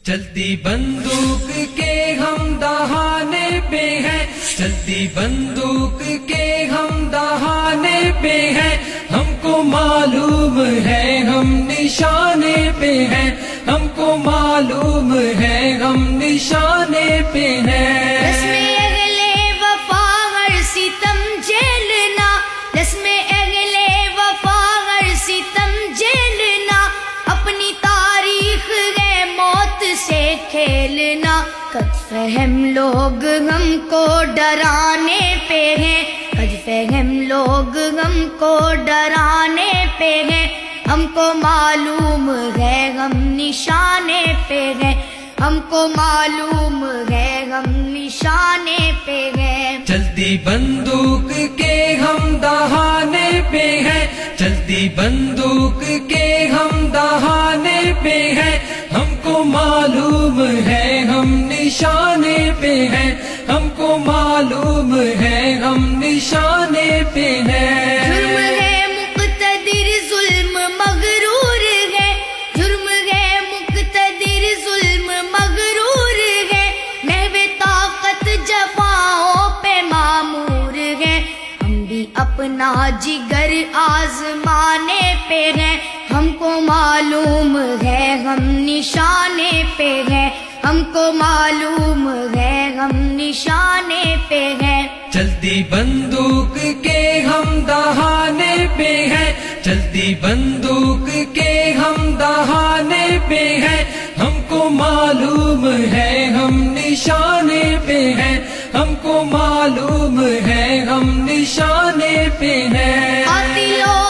چلتی بندوق کے ہم دہانے پہ ہیں، چلتی بندوق کے ہم دہانے پہ ہیں، ہم کو معلوم ہے ہم نشانے پہ ہیں، ہم کو معلوم ہے ہم نشانے پہ ہیں۔ رسم اہل وفا ہر ستم جھیلنا، رسم اہل وفا ہر ستم جھیلنا، اپنی تاریخ ہے موت سے کھیلنا۔ قد فہم لوگ ہم کو ڈرانے پہ ہیں، قد فہم لوگ ہم کو ڈرانے پہ ہیں، ہم کو معلوم ہے ہم نشانے پہ ہیں، ہم کو معلوم ہے ہم نشانے پہ ہیں۔ چلتی بندوق کے ہم دہانے پہ ہیں، چلتی بندوق کے ہم دہانے پہ ہیں، ہم کو معلوم ہے ہم نشانے پہ ہیں، ہم کو معلوم ہے ہم نشانے پہ ہیں۔ جرم ہے مقتدر ظلم مغرور ہے، جرم ہے مقتدر ظلم مغرور ہے، محو طاقت جفاؤں پہ معمور ہے، ہم بھی اپنا جگر آزمانے پہ ہیں، ہم کو معلوم ہے ہم نشانے پہ ہیں، ہم کو معلوم ہے ہم نشانے پہ ہیں۔ چلتی بندوق کے ہم دہانے پہ ہیں، چلتی بندوق کے ہم دہانے پہ ہیں، ہم کو معلوم ہے ہم نشانے پہ ہیں، ہم کو معلوم ہے ہم نشانے پہ ہیں۔ قاتلوں